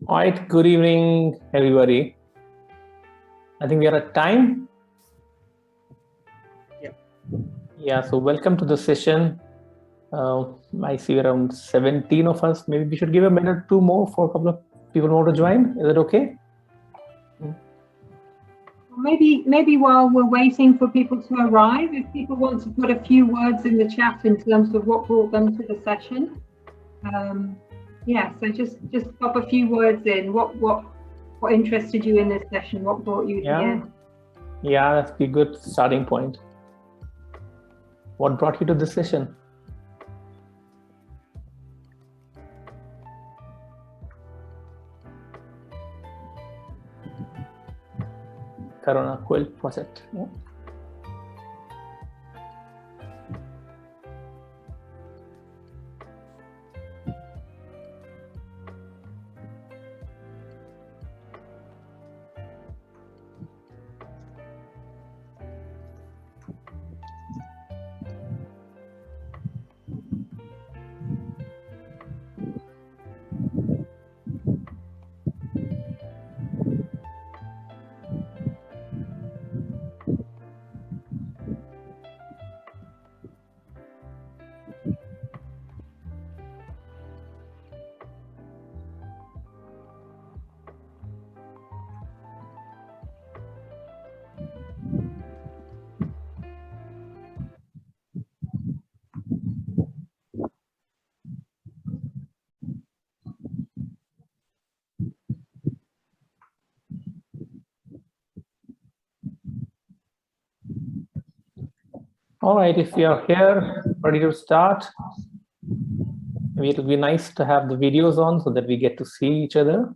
All right, good evening, everybody. I think we are at time. Yeah, so welcome to the session. I see around 17 of us. Maybe we should give a minute or two more for a couple of people more to join. Is that okay? Maybe while we're waiting for people to arrive, if people want to put a few words in the chat in terms of what brought them to the session. So just pop a few words in. What interested you in this session? What brought you here? Yeah, that's a good starting point. What brought you to this session? Corona Quilt Project. Yeah. All right, if you are here, ready to start, maybe it'll be nice to have the videos on so that we get to see each other.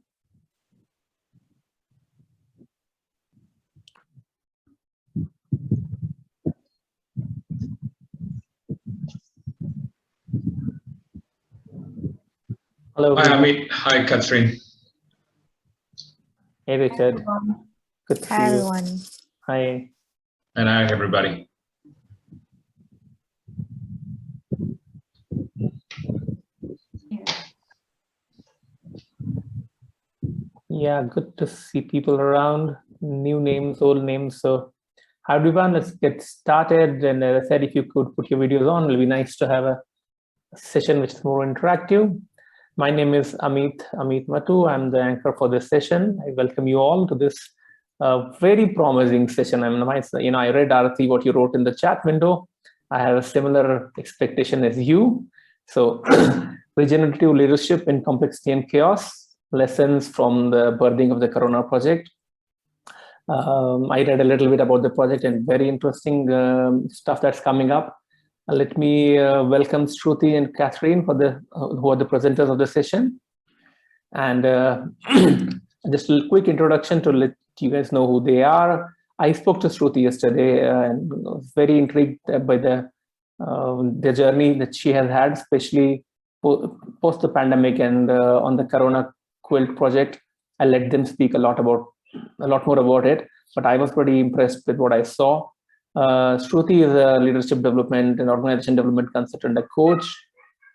Hello. Hi, Amit. Hi, Catherine. Hey, Richard. Good to see you. Hi, everyone. Hi. And hi, everybody. Yeah, good to see people around, new names, old names. So hi everyone, let's get started. And as I said, if you could put your videos on, it'll be nice to have a session which is more interactive. My name is Amit Matu. I'm the anchor for this session. I welcome you all to this very promising session. I read, Arati, what you wrote in the chat window. I have a similar expectation as you. So regenerative leadership in complexity and chaos. Lessons from the birthing of the Corona project. I read a little bit about the project and very interesting stuff that's coming up. Let me welcome Shruti and Katherine for who are the presenters of the session. And just a quick introduction to let you guys know who they are. I spoke to Shruti yesterday and was very intrigued by the journey that she has had, especially post the pandemic and on the Corona Quilt project. I let them speak a lot more about it, but I was pretty impressed with what I saw. Shruti is a leadership development and organization development consultant, a coach,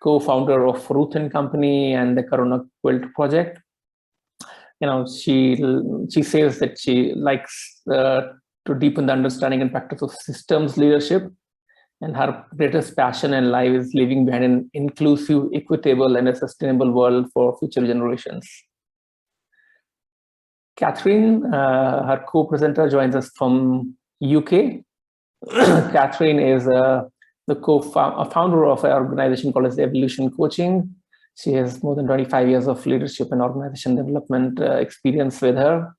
co-founder of Ruth & Company and the Corona Quilt project. She says that she likes to deepen the understanding and practice of systems leadership, and her greatest passion in life is leaving behind an inclusive, equitable, and a sustainable world for future generations. Katherine, her co-presenter, joins us from UK. Katherine is the founder of an organization called Evolution Coaching. She has more than 25 years of leadership and organization development experience with her.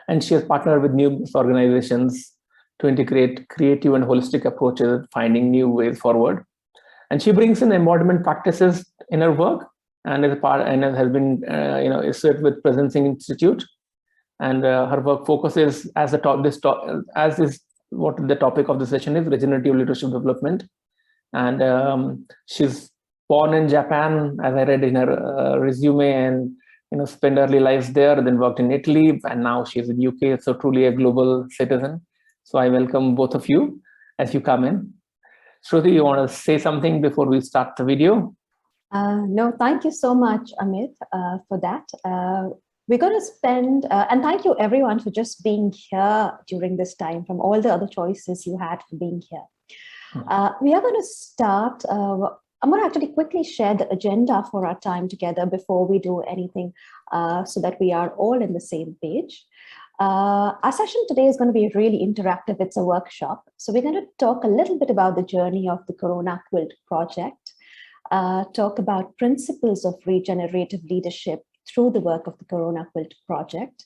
And she has partnered with numerous organizations to integrate creative and holistic approaches, finding new ways forward. And she brings in embodiment practices in her work, and is has been associated with Presencing Institute. And her work focuses what the topic of the session is, regenerative leadership development. And she's born in Japan, as I read in her resume, and spent early lives there, then worked in Italy, and now she's in UK, so truly a global citizen. So I welcome both of you as you come in. Shruti, you want to say something before we start the video? No, thank you so much, Amit, for that. We're going to spend, and thank you everyone for just being here during this time from all the other choices you had for being here. We are going to start, I'm going to actually quickly share the agenda for our time together before we do anything so that we are all in the same page. Our session today is going to be really interactive. It's a workshop. So we're going to talk a little bit about the journey of the Corona Quilt project, talk about principles of regenerative leadership through the work of the Corona Quilt project,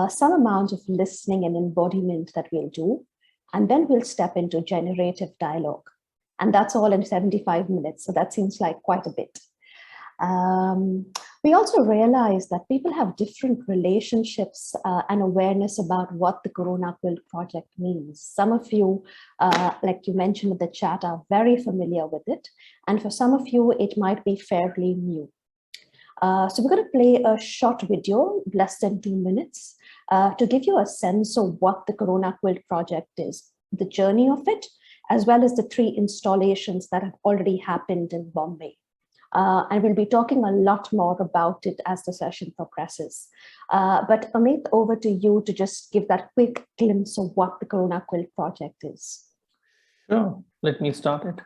some amount of listening and embodiment that we'll do, and then we'll step into generative dialogue. And that's all in 75 minutes. So that seems like quite a bit. We also realize that people have different relationships and awareness about what the Corona Quilt project means. Some of you, like you mentioned in the chat, are very familiar with it. And for some of you, it might be fairly new. So we're going to play a short video, less than 2 minutes, to give you a sense of what the Corona Quilt project is, the journey of it, as well as the 3 installations that have already happened in Bombay. And we'll be talking a lot more about it as the session progresses. But Amit, over to you to just give that quick glimpse of what the Corona Quilt project is. Sure, let me start it.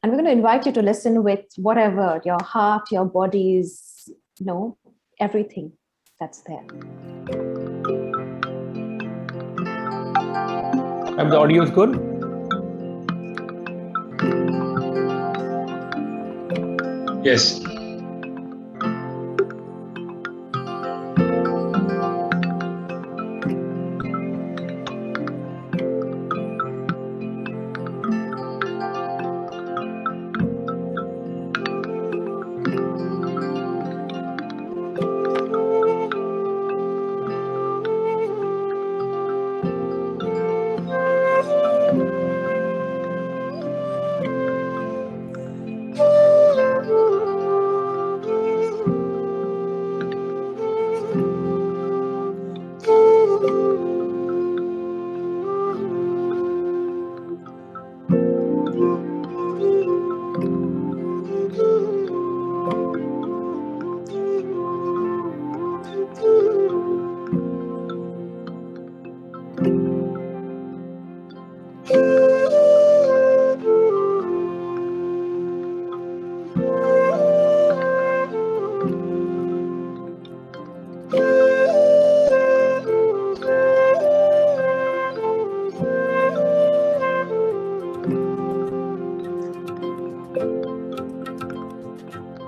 And we're going to invite you to listen with whatever, your heart, your bodies, everything that's there. And the audio is good? Yes.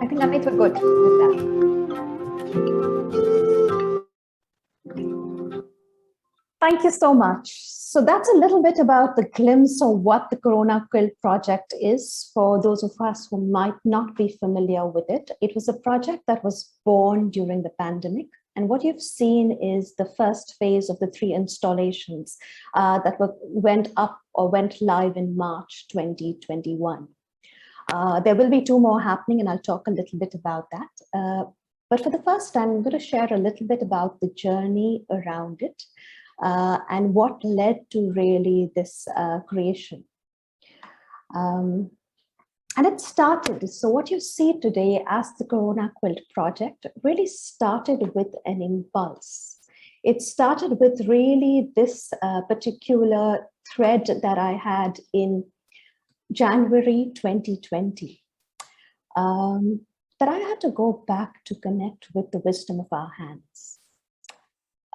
I think Amit, we're good with that. Thank you so much. So that's a little bit about the glimpse of what the Corona Quilt project is for those of us who might not be familiar with it. It was a project that was born during the pandemic. And what you've seen is the first phase of the 3 installations that went up or went live in March 2021. There will be 2 more happening, and I'll talk a little bit about that. But for the first time, I'm going to share a little bit about the journey around it and what led to really this creation. And it started, so what you see today as the Corona Quilt project really started with an impulse. It started with really this particular thread that I had in January 2020, that I had to go back to connect with the wisdom of our hands.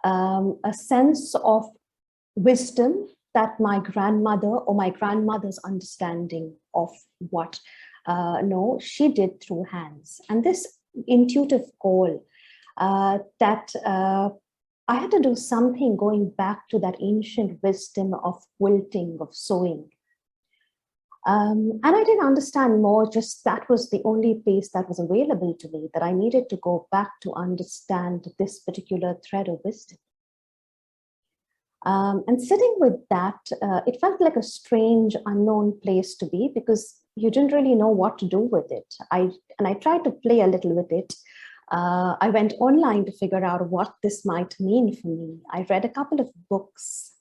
A sense of wisdom that my grandmother or my grandmother's understanding of what she did through hands. And this intuitive call that I had to do something going back to that ancient wisdom of quilting, of sewing. And I didn't understand more, just that was the only place that was available to me, that I needed to go back to understand this particular thread of wisdom. And sitting with that, it felt like a strange, unknown place to be because you didn't really know what to do with it. I tried to play a little with it. I went online to figure out what this might mean for me. I read a couple of books,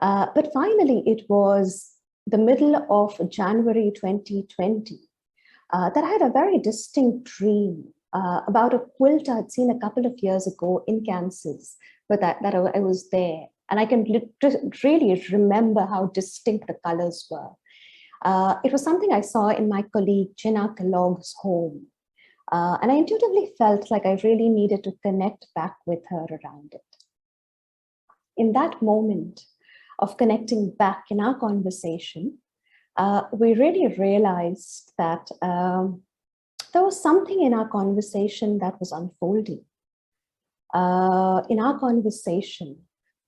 but finally it was the middle of January 2020 that I had a very distinct dream about a quilt I'd seen a couple of years ago in Kansas, but that I was there. And I can really remember how distinct the colors were. It was something I saw in my colleague Gina Kellogg's home. And I intuitively felt like I really needed to connect back with her around it. In that moment of connecting back in our conversation, we really realized that there was something in our conversation that was unfolding. In our conversation,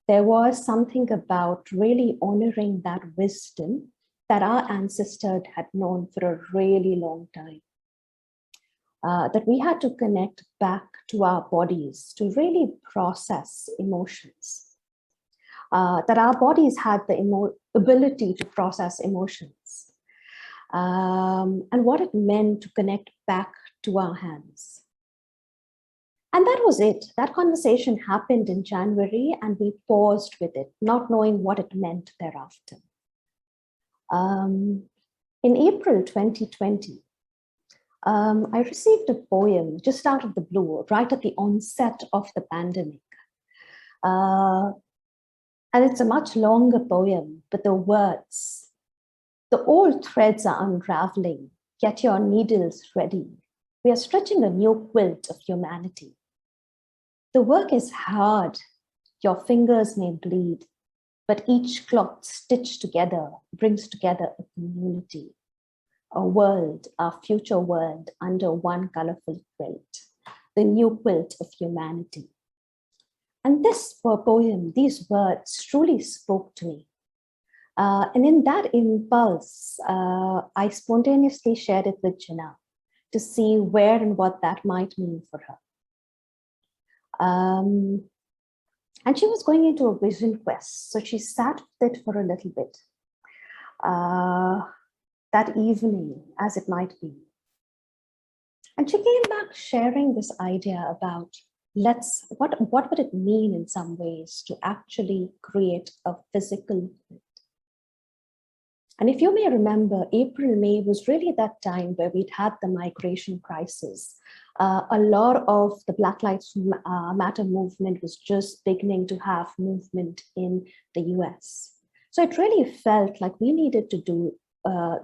there was something about really honoring that wisdom that our ancestors had known for a really long time. That we had to connect back to our bodies to really process emotions. That our bodies had the ability to process emotions. And what it meant to connect back to our hands. And that was it. That conversation happened in January and we paused with it, not knowing what it meant thereafter. In April 2020, I received a poem just out of the blue, right at the onset of the pandemic. And it's a much longer poem, but the words, the old threads are unraveling, get your needles ready. We are stretching a new quilt of humanity. The work is hard, your fingers may bleed, but each cloth stitched together brings together a community, a world, our future world under one colorful quilt, the new quilt of humanity. And this poem, these words truly spoke to me. And in that impulse, I spontaneously shared it with Gina to see where and what that might mean for her. And she was going into a vision quest. So she sat with it for a little bit that evening, as it might be. And she came back sharing this idea about what would it mean in some ways to actually create a physical quilt. And if you may remember, April, May was really that time where we'd had the migration crisis. A lot of the Black Lives Matter movement was just beginning to have movement in the US. So it really felt like we needed to do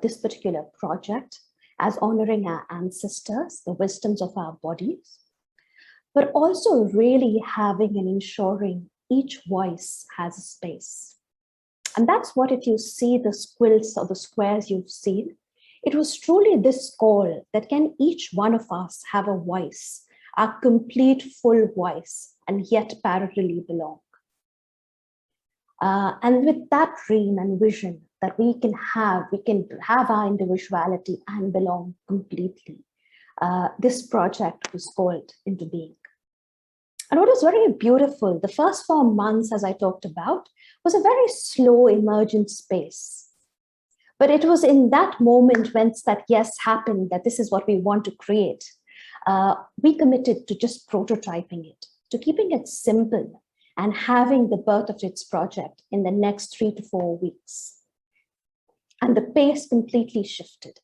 this particular project as honoring our ancestors, the wisdoms of our bodies, but also really having and ensuring each voice has a space. And that's what, if you see the quilts or the squares you've seen, it was truly this call that can each one of us have a voice, a complete full voice, and yet parallelly belong. And with that dream and vision that we can have our individuality and belong completely, this project was called into being. And what was very beautiful, the first 4 months, as I talked about, was a very slow emergent space. But it was in that moment when that yes happened, that this is what we want to create, we committed to just prototyping it, to keeping it simple and having the birth of its project in the next 3 to 4 weeks. And the pace completely shifted.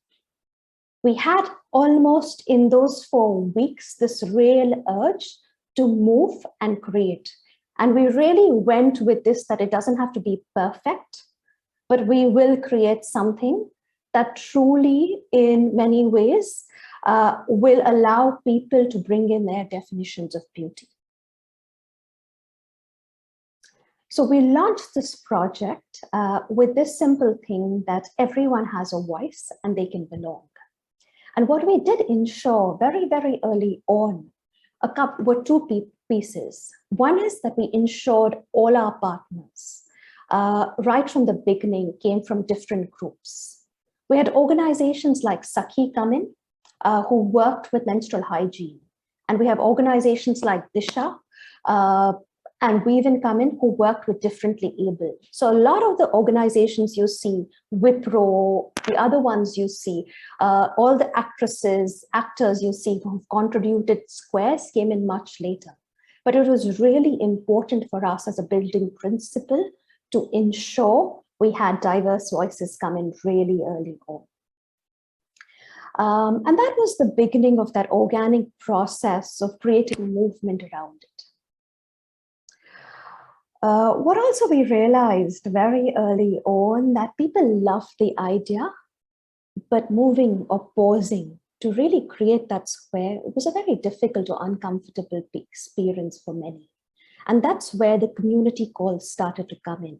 We had almost in those 4 weeks, this real urge to move and create. And we really went with this, that it doesn't have to be perfect, but we will create something that truly, in many ways, will allow people to bring in their definitions of beauty. So we launched this project with this simple thing that everyone has a voice and they can belong. And what we did ensure very, very early on were 2 pieces. One is that we ensured all our partners, right from the beginning, came from different groups. We had organizations like Sakhi come in, who worked with menstrual hygiene. And we have organizations like Disha and Weaven come in, who worked with differently able. So a lot of the organizations you see, Wipro, the other ones you see, all the actors you see who've contributed squares came in much later. But it was really important for us as a building principle to ensure we had diverse voices come in really early on. And that was the beginning of that organic process of creating a movement around it. What also we realized very early on, that people loved the idea, but moving or pausing to really create that square, it was a very difficult or uncomfortable experience for many. And that's where the community calls started to come in.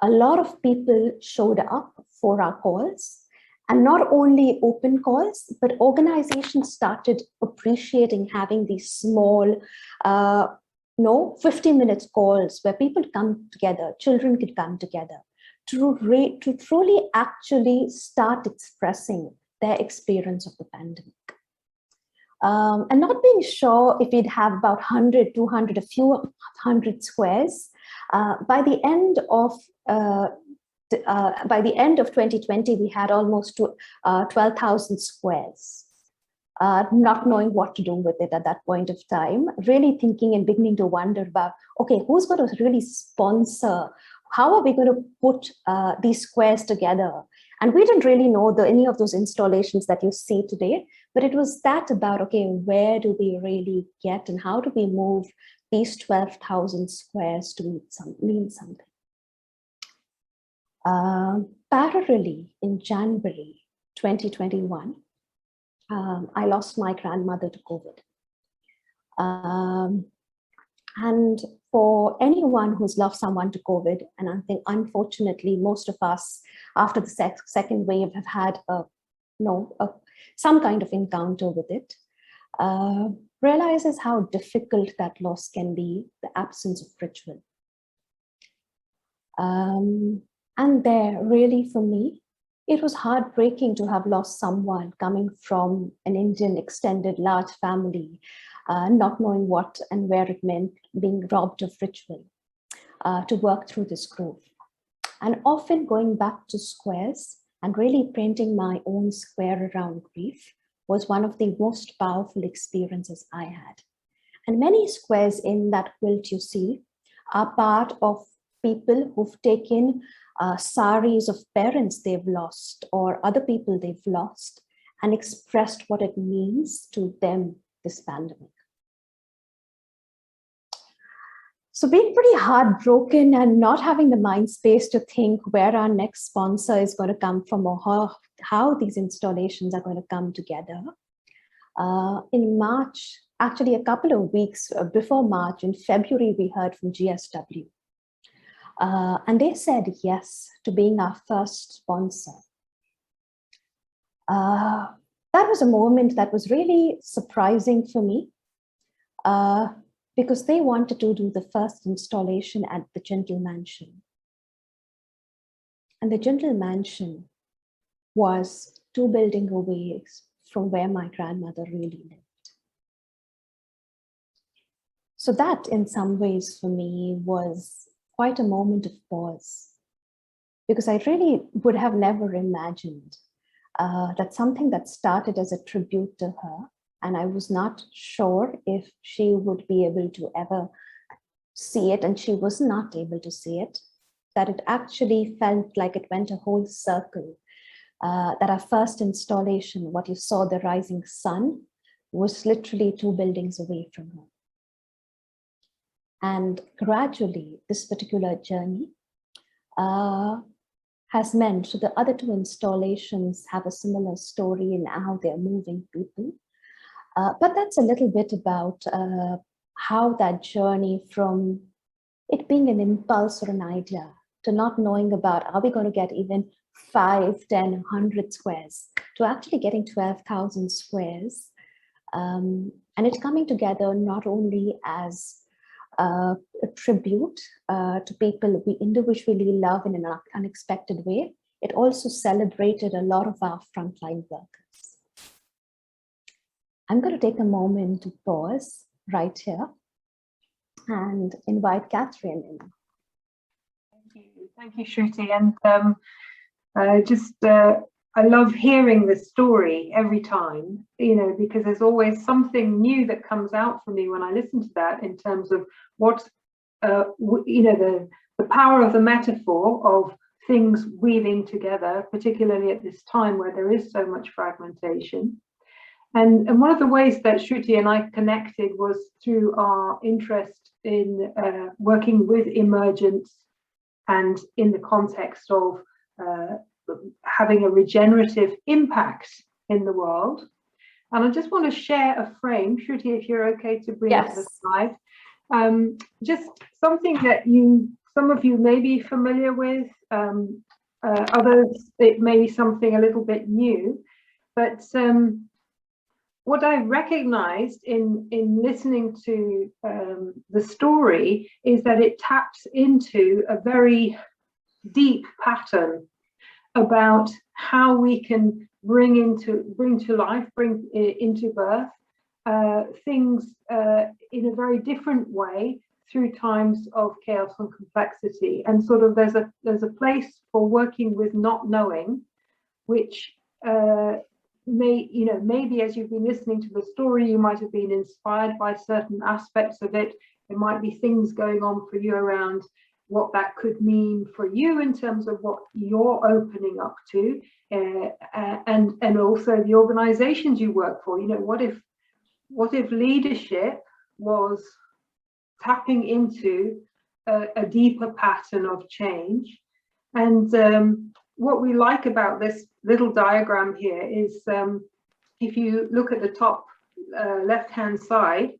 A lot of people showed up for our calls, and not only open calls, but organizations started appreciating having these small, 50-minute calls where people come together, children could come together to truly actually start expressing their experience of the pandemic. And not being sure if we'd have about 100, 200, a few hundred squares. By the end of 2020, we had almost 12,000 squares. Not knowing what to do with it at that point of time, really thinking and beginning to wonder about, okay, who's going to really sponsor? How are we going to put these squares together? And we didn't really know any of those installations that you see today, but it was that about, okay, where do we really get and how do we move these 12,000 squares to mean something? Parallelly, in January 2021, I lost my grandmother to COVID. And for anyone who's lost someone to COVID, and I think unfortunately most of us after the second wave have had some kind of encounter with it, realizes how difficult that loss can be, the absence of ritual. And there, really for me, it was heartbreaking to have lost someone coming from an Indian extended large family, not knowing what and where it meant, being robbed of ritual, to work through this grief. And often going back to squares and really painting my own square around grief was one of the most powerful experiences I had. And many squares in that quilt you see are part of people who've taken saris of parents they've lost or other people they've lost and expressed what it means to them, this pandemic. So being pretty heartbroken and not having the mind space to think where our next sponsor is going to come from or how these installations are going to come together. In March, actually a couple of weeks before March, in February, we heard from GSW. And they said yes to being our first sponsor. That was a moment that was really surprising for me because they wanted to do the first installation at the Gentle Mansion. And the Gentle Mansion was 2 buildings away from where my grandmother really lived. So that in some ways for me was quite a moment of pause, because I really would have never imagined that something that started as a tribute to her, and I was not sure if she would be able to ever see it, and she was not able to see it, that it actually felt like it went a whole circle, that our first installation, what you saw, the rising sun, was literally 2 buildings away from her. And gradually, this particular journey has meant the other 2 installations have a similar story in how they're moving people. But that's a little bit about how that journey from it being an impulse or an idea to not knowing about, are we going to get even 5, 10, 100 squares, to actually getting 12,000 squares. And it's coming together not only as a tribute to people we individually love in an unexpected way, it also celebrated a lot of our frontline workers. I'm going to take a moment to pause right here and invite Katherine in. Thank you, Shruti. And I love hearing the story every time, because there's always something new that comes out for me when I listen to that, in terms of what, the power of the metaphor of things weaving together, particularly at this time where there is so much fragmentation. And one of the ways that Shruti and I connected was through our interest in working with emergence and in the context of having a regenerative impact in the world. And I just want to share a frame, Shruti, if you're okay to bring up the slide. Just something that some of you may be familiar with, others it may be something a little bit new, but what I recognized in listening to the story is that it taps into a very deep pattern about how we can bring into life, bring into birth things in a very different way through times of chaos and complexity. And sort of there's a place for working with not knowing, which maybe as you've been listening to the story, you might have been inspired by certain aspects of it. There might be things going on for you around what that could mean for you in terms of what you're opening up to, and also the organizations you work for. What if leadership was tapping into a deeper pattern of change? And what we like about this little diagram here is, if you look at the top left-hand side,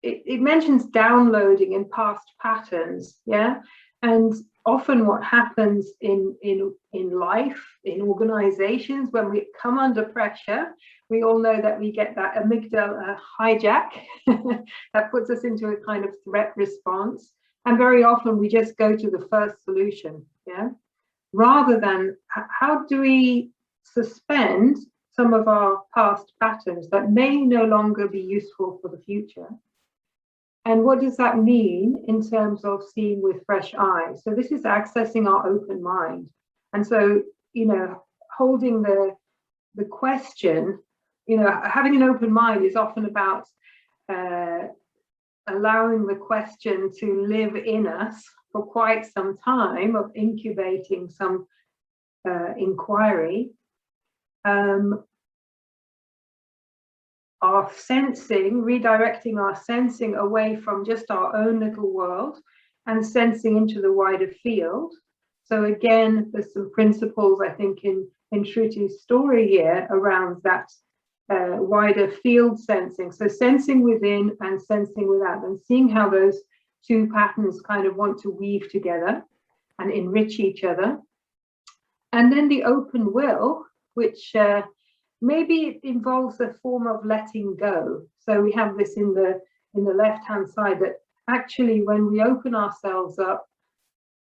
it mentions downloading in past patterns, yeah? And often what happens in life, in organizations, when we come under pressure, we all know that we get that amygdala hijack that puts us into a kind of threat response. And very often we just go to the first solution, yeah? Rather than how do we suspend some of our past patterns that may no longer be useful for the future? And what does that mean in terms of seeing with fresh eyes? So this is accessing our open mind. And so, holding the question, having an open mind is often about allowing the question to live in us for quite some time, of incubating some inquiry. Our sensing, redirecting our sensing away from just our own little world and sensing into the wider field. So again, there's some principles, I think, in Shruti's story here around that wider field sensing. So sensing within and sensing without, and seeing how those two patterns kind of want to weave together and enrich each other. And then the open will, which maybe it involves a form of letting go. So we have this in the left-hand side, that actually when we open ourselves up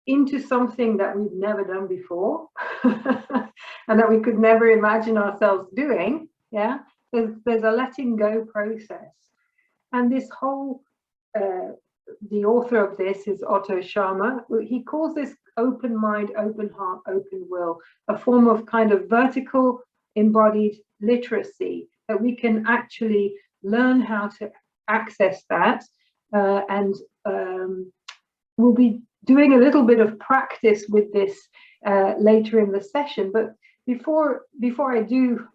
into something that we've never done before and that we could never imagine ourselves doing, yeah, there's a letting go process. And this whole, the author of this is Otto Scharmer. He calls this open mind, open heart, open will, a form of kind of vertical embodied literacy, that we can actually learn how to access that. And we'll be doing a little bit of practice with this later in the session. But before I do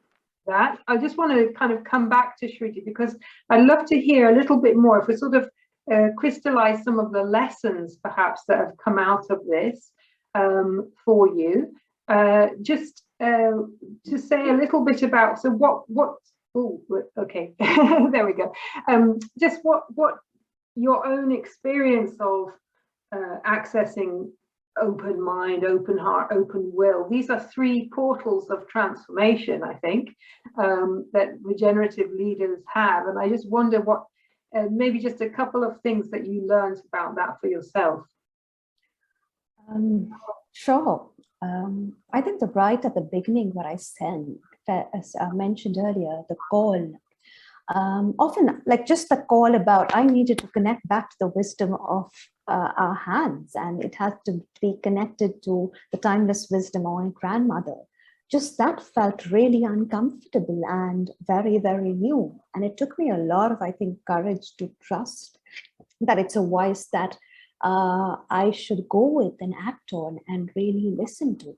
that, I just want to kind of come back to Shruti, because I'd love to hear a little bit more, if we sort of crystallize some of the lessons perhaps that have come out of this for you. Just to say a little bit about, so what oh, okay, there we go. Just what your own experience of accessing open mind, open heart, open will. These are three portals of transformation, I think, that regenerative leaders have. And I just wonder what, maybe just a couple of things that you learned about that for yourself. Sure. I think right at the beginning, what I said, as I mentioned earlier, the call, often like just the call about, I needed to connect back to the wisdom of our hands, and it has to be connected to the timeless wisdom of my grandmother. Just that felt really uncomfortable and very, very new. And it took me a lot of, I think, courage to trust that it's a voice that I should go with and act on and really listen to.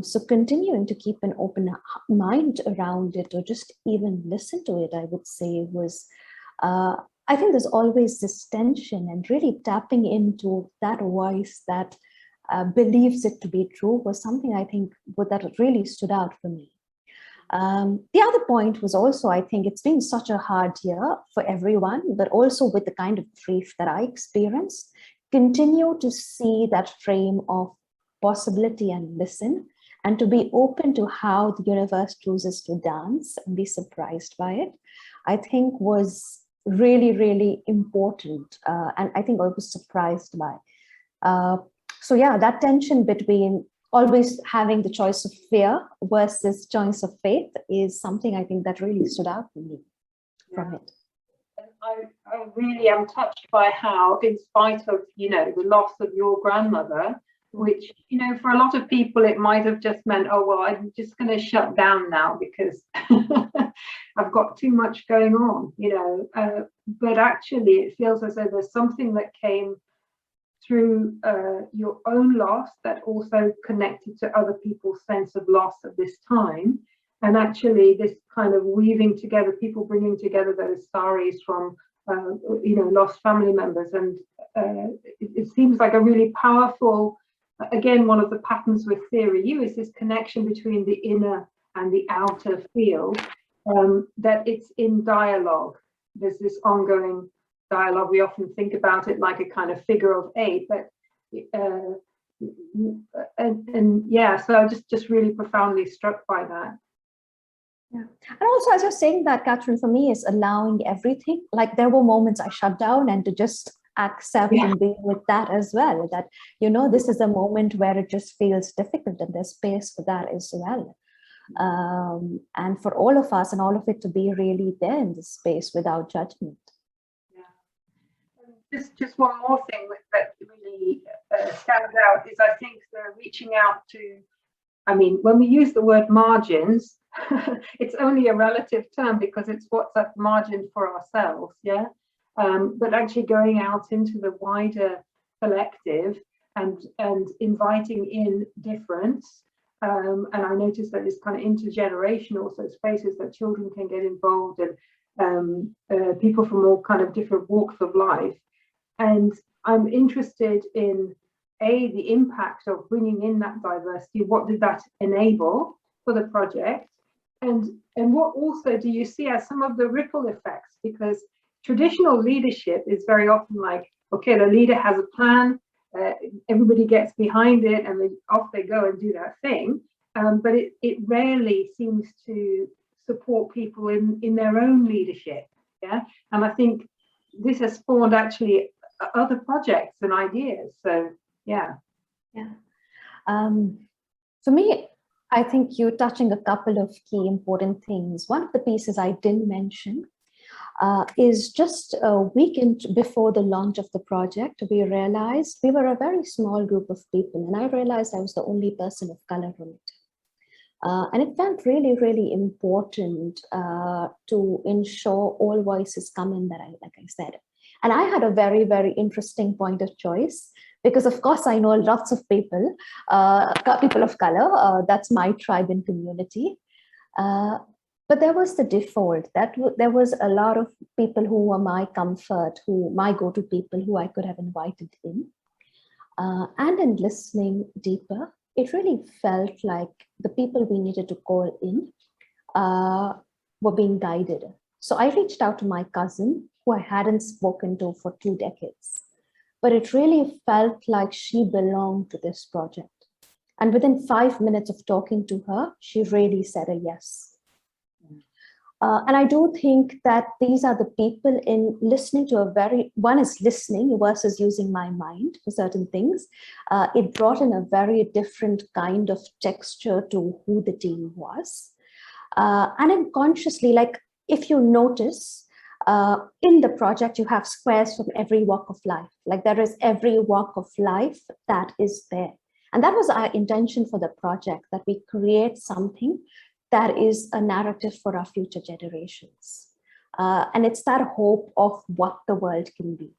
So continuing to keep an open mind around it, or just even listen to it, I would say was, I think there's always this tension, and really tapping into that voice that believes it to be true was something I think that really stood out for me. The other point was also, I think it's been such a hard year for everyone, but also with the kind of grief that I experienced, continue to see that frame of possibility and listen, and to be open to how the universe chooses to dance and be surprised by it, I think was really, really important. And I think I was surprised by. So yeah, that tension between always having the choice of fear versus choice of faith is something I think that really stood out for me from it. I really am touched by how, in spite of, the loss of your grandmother, which, for a lot of people, it might have just meant, oh, well, I'm just going to shut down now because I've got too much going on, but actually it feels as though there's something that came through your own loss that also connected to other people's sense of loss at this time. And actually this kind of weaving together, people bringing together those saris from, lost family members. And it seems like a really powerful, again, one of the patterns with Theory U is this connection between the inner and the outer field, that it's in dialogue. There's this ongoing dialogue. We often think about it like a kind of figure of eight, but so I'm just really profoundly struck by that. Yeah. And also, as you're saying that, Katherine, for me is allowing everything. Like there were moments I shut down, and to just accept and be with that as well, that this is a moment where it just feels difficult, and there's space for that as well. And for all of us and all of it to be really there in this space without judgment. Just one more thing that really stands out is, I think, the reaching out to, when we use the word margins, it's only a relative term because it's what's at the margin for ourselves, but actually going out into the wider collective and inviting in difference. And I noticed that this kind of intergenerational, so spaces that children can get involved, and people from all kind of different walks of life. And I'm interested in, the impact of bringing in that diversity. What did that enable for the project? And what also do you see as some of the ripple effects? Because traditional leadership is very often like, okay, the leader has a plan, everybody gets behind it, and then off they go and do that thing. But it rarely seems to support people in their own leadership. And I think this has spawned actually other projects and ideas. So for me, I think you're touching a couple of key important things. One of the pieces I didn't mention is just a week before the launch of the project, we realized we were a very small group of people, and I realized I was the only person of color on it. And it felt really, really important to ensure all voices come in, like I said. And I had a very, very interesting point of choice, because of course I know lots of people of color, that's my tribe and community. But there was the default, that there was a lot of people who were my comfort, my go-to people who I could have invited in. And in listening deeper, it really felt like the people we needed to call in were being guided. So I reached out to my cousin, who I hadn't spoken to for 2 decades. But it really felt like she belonged to this project. And within 5 minutes of talking to her, she really said a yes. And I do think that these are the people in listening to one is listening versus using my mind for certain things. It brought in a very different kind of texture to who the team was. And then consciously, like if you notice, in the project, you have squares from every walk of life. Like there is every walk of life that is there. And that was our intention for the project, that we create something that is a narrative for our future generations. And it's that hope of what the world can be.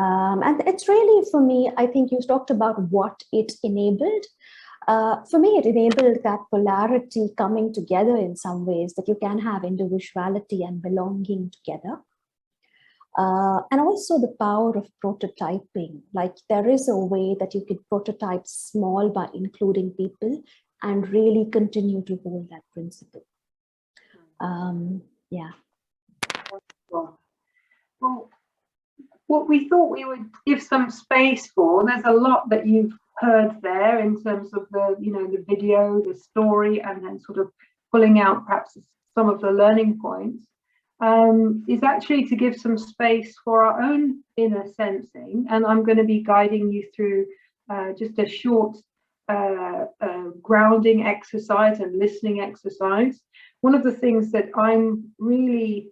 And it's really, for me, I think you talked about what it enabled. For me, it enabled that polarity coming together in some ways, that you can have individuality and belonging together. And also the power of prototyping. Like, there is a way that you can prototype small by including people and really continue to hold that principle. Yeah. Well, what we thought we would give some space for, there's a lot that you've heard there in terms of the, you know, the video, the story, and then sort of pulling out perhaps some of the learning points, is actually to give some space for our own inner sensing. And I'm going to be guiding you through just a short grounding exercise and listening exercise. One of the things that I'm really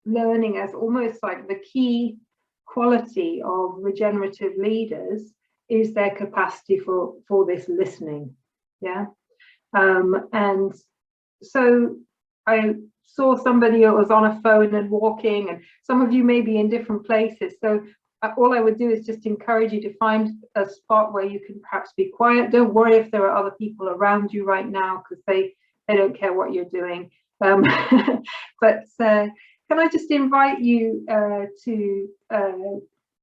learning as almost like the key quality of regenerative leaders is their capacity for this listening. Yeah. And so I saw somebody who was on a phone and walking, and some of you may be in different places. So all I would do is just encourage you to find a spot where you can perhaps be quiet. Don't worry if there are other people around you right now, because they don't care what you're doing. But can I just invite you to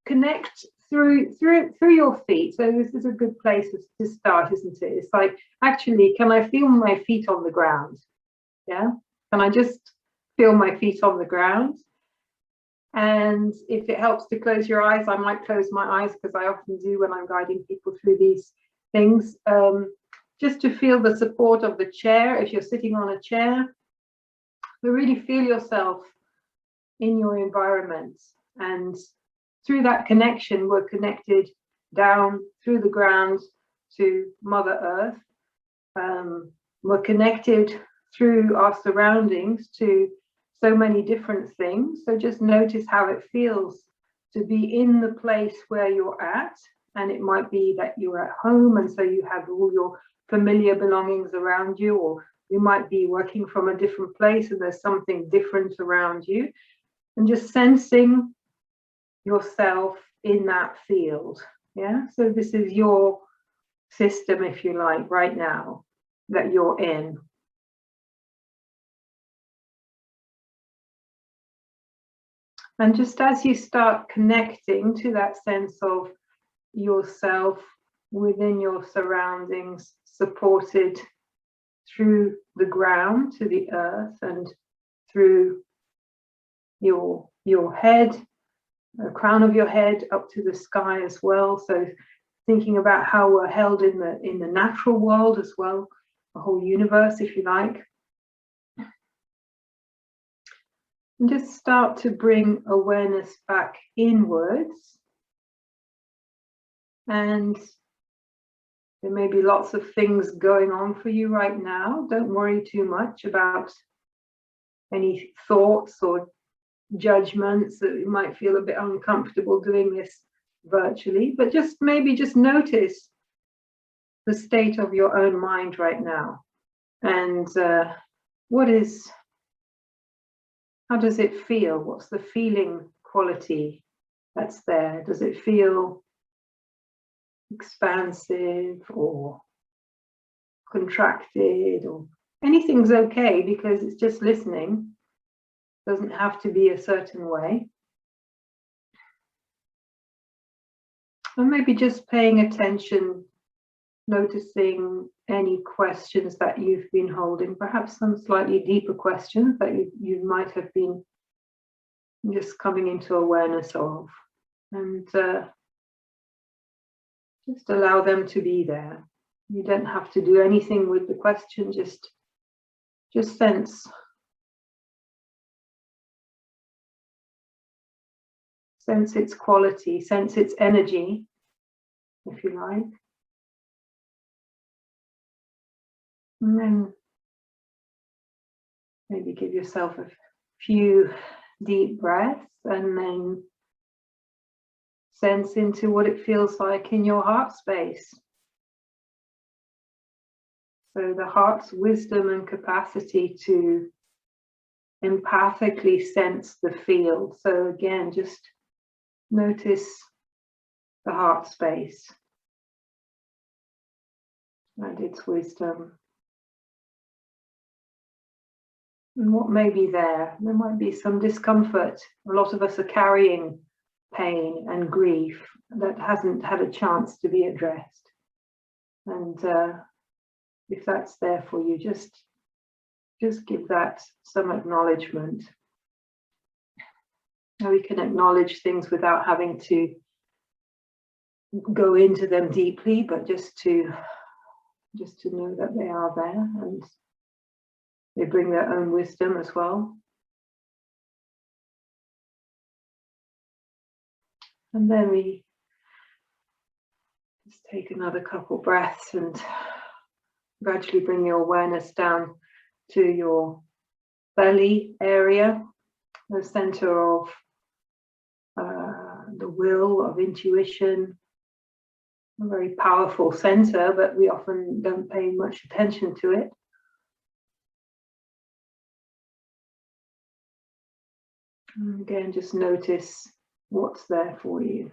connect through your feet? So this is a good place to start, isn't it? It's like, actually, can I feel my feet on the ground? Yeah, can I just feel my feet on the ground? And if it helps to close your eyes, I might close my eyes, because I often do when I'm guiding people through these things, just to feel the support of the chair if you're sitting on a chair. But really feel yourself in your environment, and through that connection, we're connected down through the ground to Mother Earth. We're connected through our surroundings to so many different things. So just notice how it feels to be in the place where you're at. And it might be that you're at home, and so you have all your familiar belongings around you, or you might be working from a different place and there's something different around you. And just sensing yourself in that field. Yeah, so this is your system, if you like, right now that you're in. And just as you start connecting to that sense of yourself within your surroundings, supported through the ground to the earth, and through your head, the crown of your head up to the sky as well. So thinking about how we're held in the natural world as well, the whole universe, if you like. And just start to bring awareness back inwards. And there may be lots of things going on for you right now. Don't worry too much about any thoughts or judgments that you might feel a bit uncomfortable doing this virtually, but just maybe just notice the state of your own mind right now. And how does it feel? What's the feeling quality that's there? Does it feel expansive or contracted, or anything's okay, because it's just listening. Doesn't have to be a certain way. And maybe just paying attention, noticing any questions that you've been holding, perhaps some slightly deeper questions that you might have been just coming into awareness of, and just allow them to be there. You don't have to do anything with the question, just sense. Sense its quality, sense its energy, if you like. And then maybe give yourself a few deep breaths, and then sense into what it feels like in your heart space. So the heart's wisdom and capacity to empathically sense the field. So again, just notice the heart space and its wisdom. And what may be there? There might be some discomfort. A lot of us are carrying pain and grief that hasn't had a chance to be addressed. And if that's there for you, just give that some acknowledgement. And we can acknowledge things without having to go into them deeply, but just to know that they are there and they bring their own wisdom as well. And then we just take another couple breaths and gradually bring your awareness down to your belly area, the center of the will, of intuition. A very powerful center, but we often don't pay much attention to it. And again, just notice what's there for you.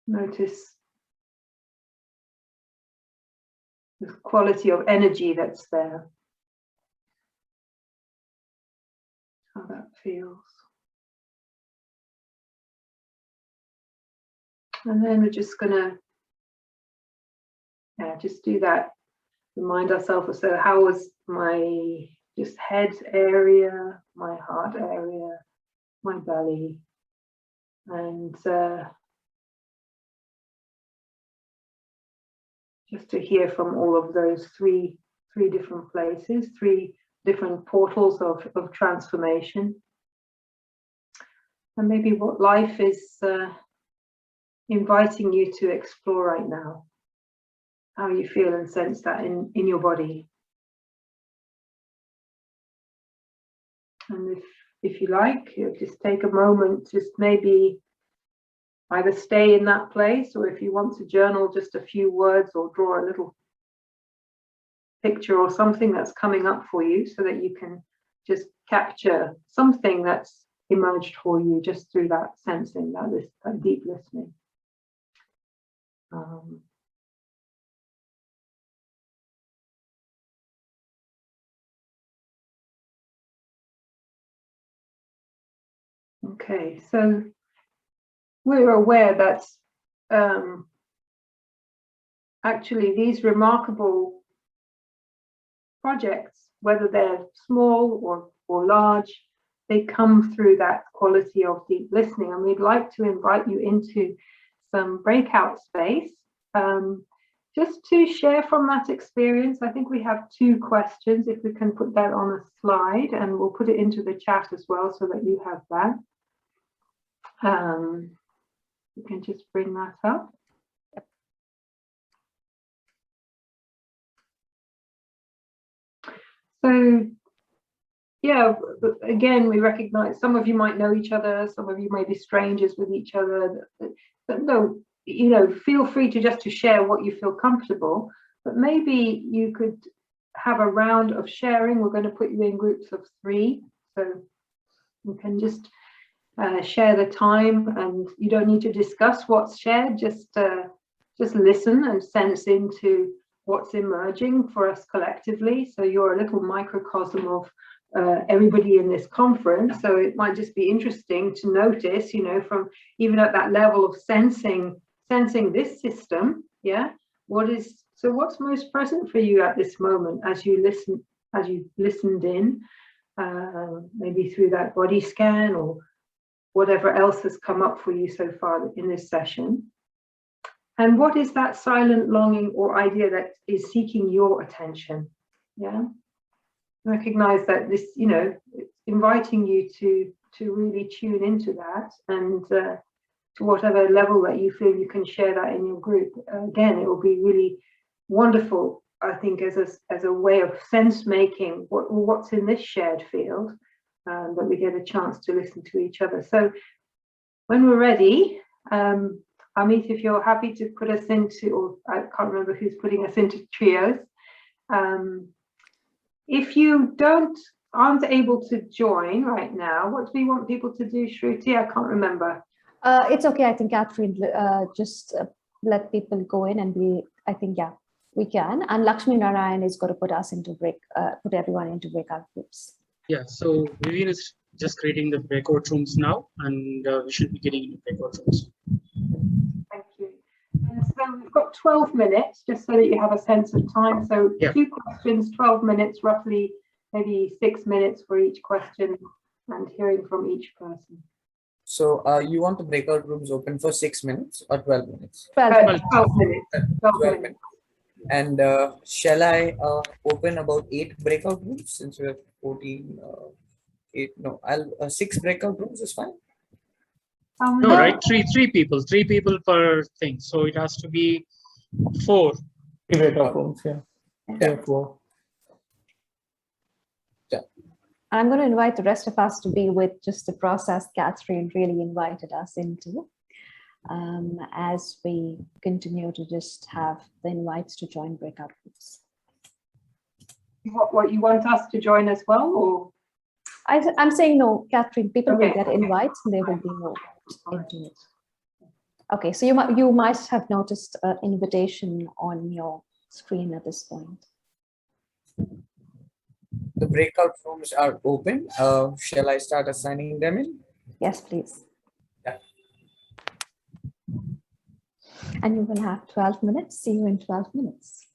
Notice the quality of energy that's there. How that feels. And then we're just gonna just do that. Remind ourselves, so how was my just head area, my heart area, my belly, and just to hear from all of those three different places, three different portals of transformation, and maybe what life is inviting you to explore right now, how you feel and sense that in your body. And if you like, you just take a moment, just maybe either stay in that place, or if you want to journal just a few words or draw a little picture or something that's coming up for you, so that you can just capture something that's emerged for you just through that sensing, that deep listening. Okay, so we're aware that actually these remarkable projects, whether they're small or large, they come through that quality of deep listening. And we'd like to invite you into some breakout space just to share from that experience. I think we have 2 questions, if we can put that on a slide, and we'll put it into the chat as well so that you have that. You can just bring that up. So, yeah, again, we recognize some of you might know each other, some of you may be strangers with each other, but no, you know, feel free to share what you feel comfortable, but maybe you could have a round of sharing. We're going to put you in groups of 3, so you can just share the time, and you don't need to discuss what's shared, just listen and sense into what's emerging for us collectively. So you're a little microcosm of everybody in this conference, so it might just be interesting to notice, you know, from even at that level of sensing this system, yeah, what's most present for you at this moment as you listened in, maybe through that body scan or whatever else has come up for you so far in this session. And what is that silent longing or idea that is seeking your attention? Yeah, recognize that this, you know, it's inviting you to really tune into that, and to whatever level that you feel you can share that in your group. Again, it will be really wonderful, I think, as a way of sense making what's in this shared field, that we get a chance to listen to each other. So when we're ready, Amit, if you're happy to put us into, or I can't remember who's putting us into trios. If you don't aren't able to join right now, what do we want people to do, Shruti? I can't remember. It's okay. I think Catherine just let people go in and I think, yeah, we can. And Lakshmi Narayan is going to put everyone into breakout groups. Yeah, so Vivian is just creating the breakout rooms now, and we should be getting into breakout rooms. Thank you. So we've got 12 minutes, just so that you have a sense of time. So Yeah. 2 questions, 12 minutes, roughly maybe 6 minutes for each question, and hearing from each person. So you want the breakout rooms open for 6 minutes or 12 minutes? 12 12 minutes. 12 minutes. minutes. And shall I open about 8 breakout rooms since we have 14? 8? No, I'll 6 breakout rooms is fine. No, right? Three people per thing. So it has to be 4. 3 breakout rooms, yeah. Yeah. 4. I'm going to invite the rest of us to be with just the process Catherine really invited us into, as we continue to just have the invites to join breakout groups. What you want us to join as well, or? I'm saying no, Catherine, people will Okay, get okay. invites and they will be moved into it. Okay, so you might have noticed an invitation on your screen at this point. The breakout rooms are open. Shall I start assigning them in? Yes, please. Yeah. And you will have 12 minutes. See you in 12 minutes.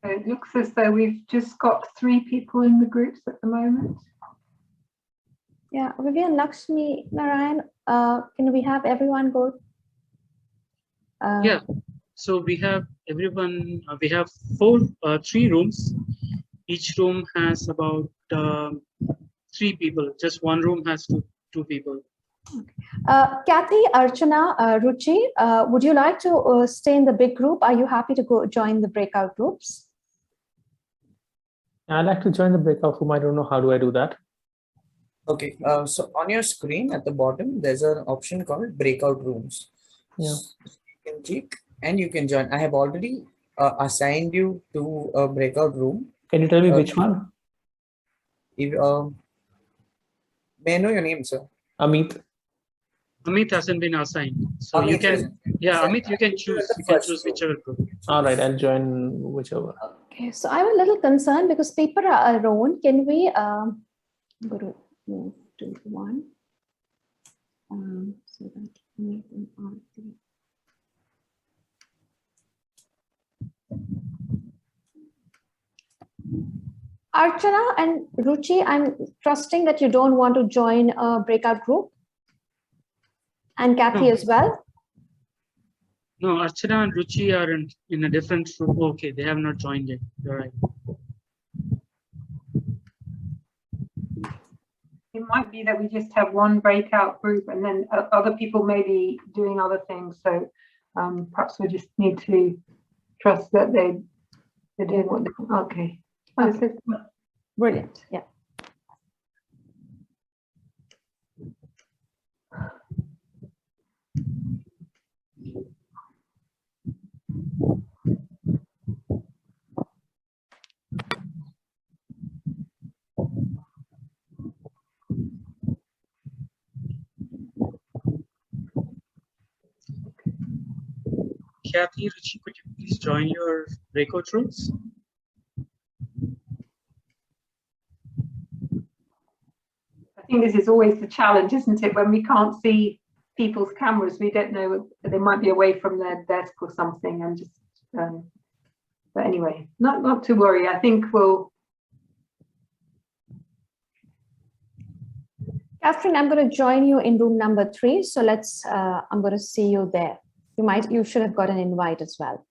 It looks as though we've just got 3 people in the groups at the moment. Yeah, Vivian, Lakshmi, Narayan, can we have everyone go? Yeah. So we have everyone. We have 3 rooms. Each room has about 3 people. Just one room has two people. Kathy, Archana, Ruchi, would you like to stay in the big group? Are you happy to go join the breakout groups? I'd like to join the breakout room. I don't know how do I do that. Okay, so on your screen at the bottom, there's an option called breakout rooms. Yeah. So you can click and you can join. I have already assigned you to a breakout room. Can you tell me which one? If, may I know your name, sir? Amit. Amit hasn't been assigned, so you Amit can. hasn't. Yeah, Amit, you can choose. You can choose whichever group. All right, I'll join whichever. Okay, so I'm a little concerned because people are alone. Can we go to move to 1? So that we can Archana and Ruchi, I'm trusting that you don't want to join a breakout group. And Kathy No. as well. No, Archana and Ruchi are in a different room. Okay, they have not joined yet. You're right. It might be that we just have one breakout group and then other people may be doing other things. So perhaps we just need to trust that they're doing what they okay. Okay. Brilliant. Yeah. Kathy, Ruchi, could you please join your breakout rooms? I think this is always the challenge, isn't it? When we can't see people's cameras, we don't know, they might be away from their desk or something, and just but anyway, not to worry. I think we'll Catherine, I'm going to join you in room number 3. So let's, I'm going to see you there. You should have got an invite as well.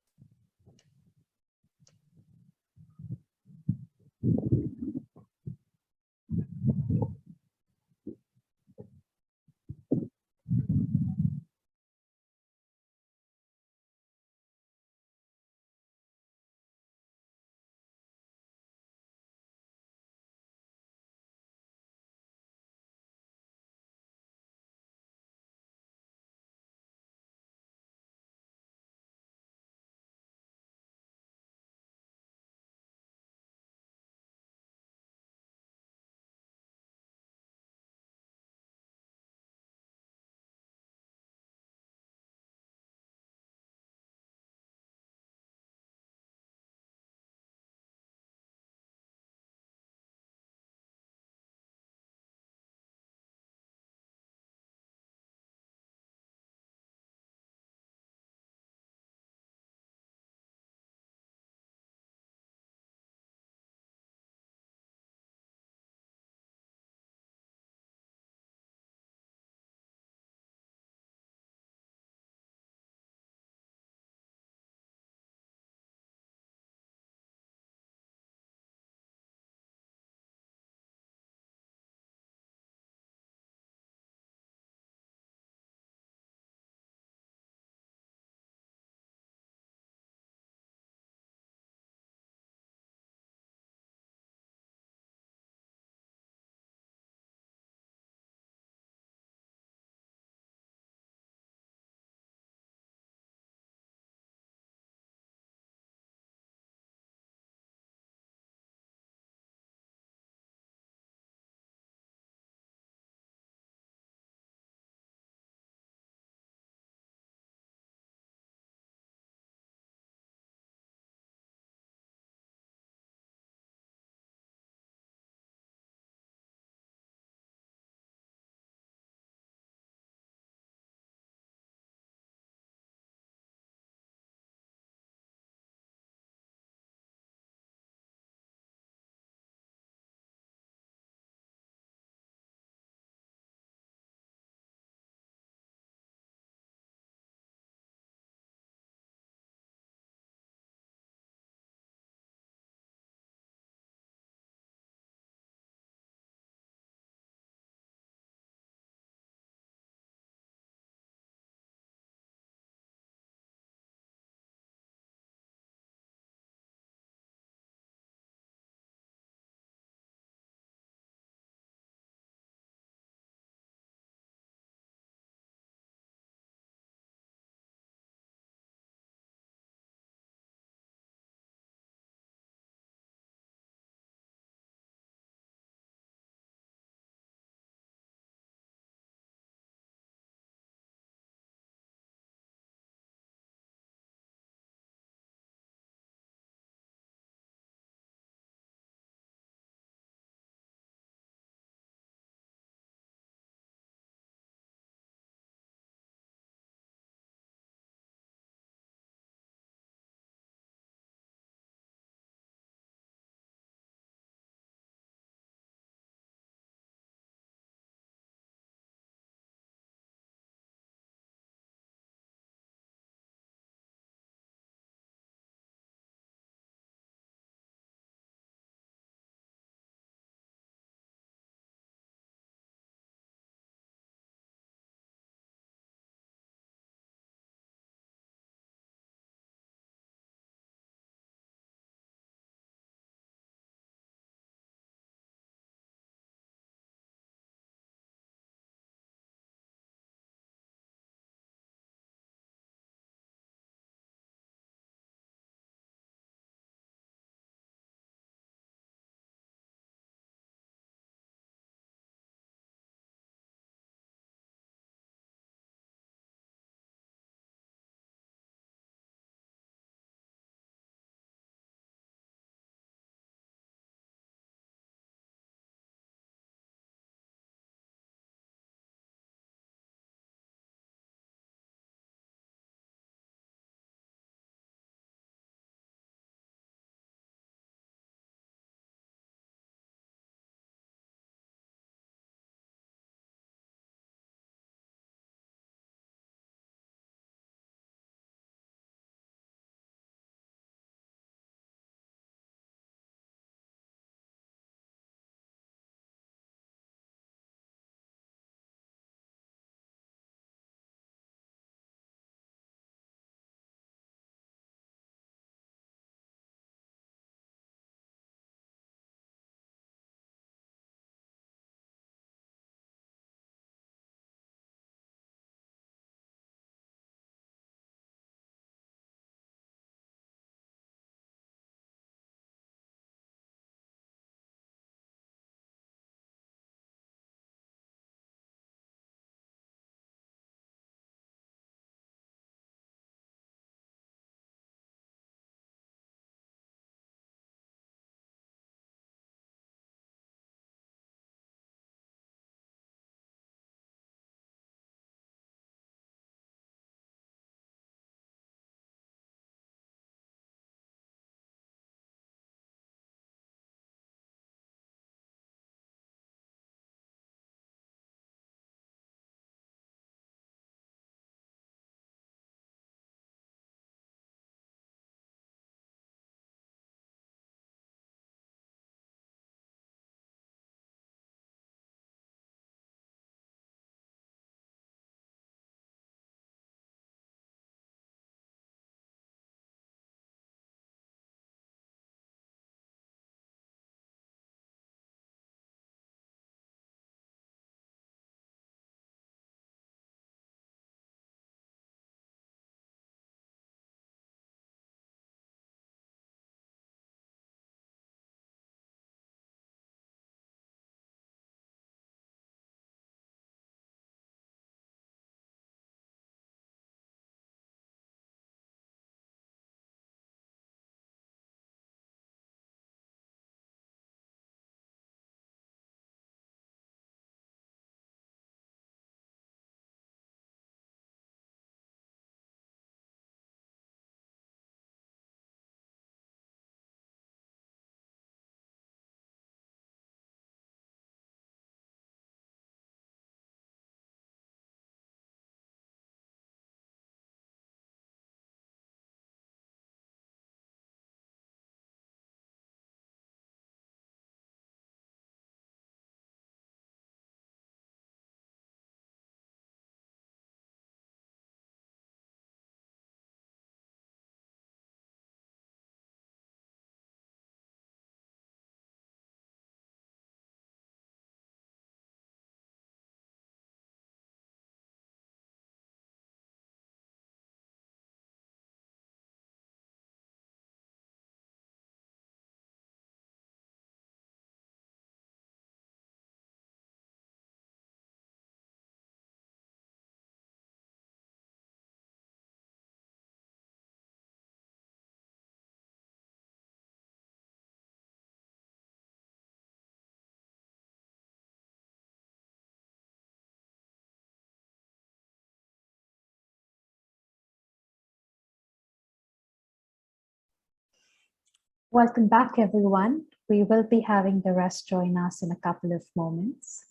Welcome back, everyone. We will be having the rest join us in a couple of moments.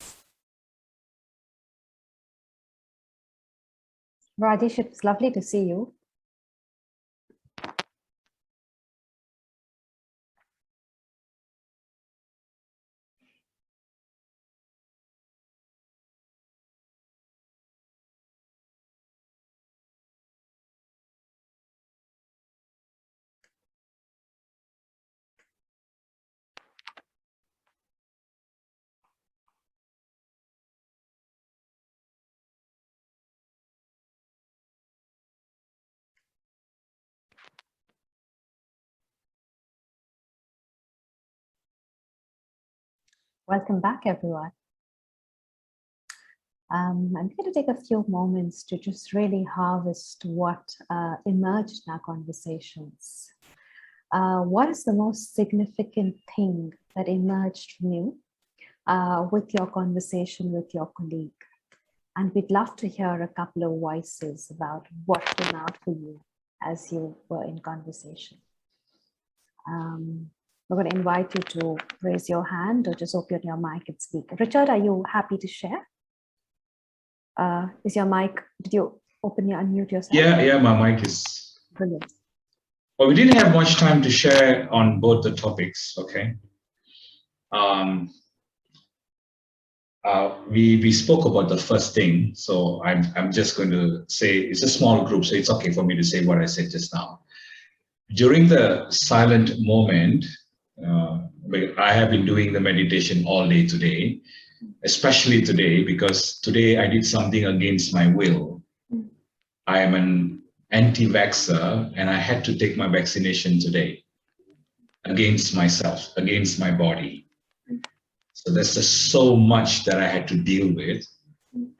Rajesh, it's lovely to see you. Welcome back, everyone. I'm going to take a few moments to just really harvest what emerged in our conversations. What is the most significant thing that emerged from you with your conversation with your colleague? And we'd love to hear a couple of voices about what came out for you as you were in conversation. We're going to invite you to raise your hand or just open your mic and speak. Richard, are you happy to share? Is your mic, did you unmute yourself? Yeah, my mic is. Brilliant. Well, we didn't have much time to share on both the topics, okay? We spoke about the first thing, so I'm just going to say, it's a small group, so it's okay for me to say what I said just now. During the silent moment, I have been doing the meditation all day today, especially today, because today I did something against my will. I am an anti-vaxxer and I had to take my vaccination today against myself, against my body. So there's just so much that I had to deal with.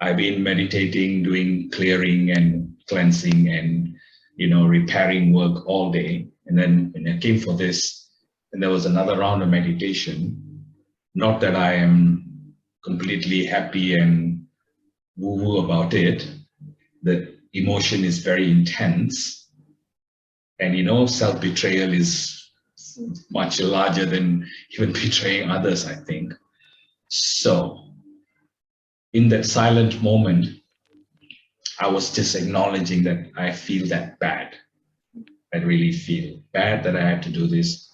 I've been meditating, doing clearing and cleansing and, repairing work all day. And then when I came for this, and there was another round of meditation, not that I am completely happy and woo-woo about it. The emotion is very intense. And, self-betrayal is much larger than even betraying others, I think. So in that silent moment, I was just acknowledging that I feel that bad. I really feel bad that I had to do this.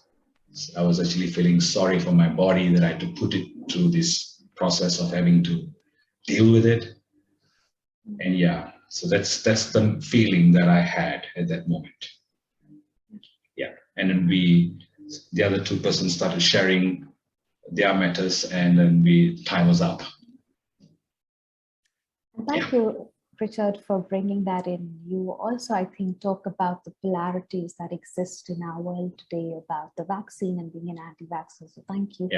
I was actually feeling sorry for my body that I had to put it through this process of having to deal with it. And yeah, so that's the feeling that I had at that moment. Yeah, and then the other two persons started sharing their matters, and then time was up. Thank you, Richard, for bringing that in. You also, I think, talk about the polarities that exist in our world today about the vaccine and being an anti-vaxxer. So thank you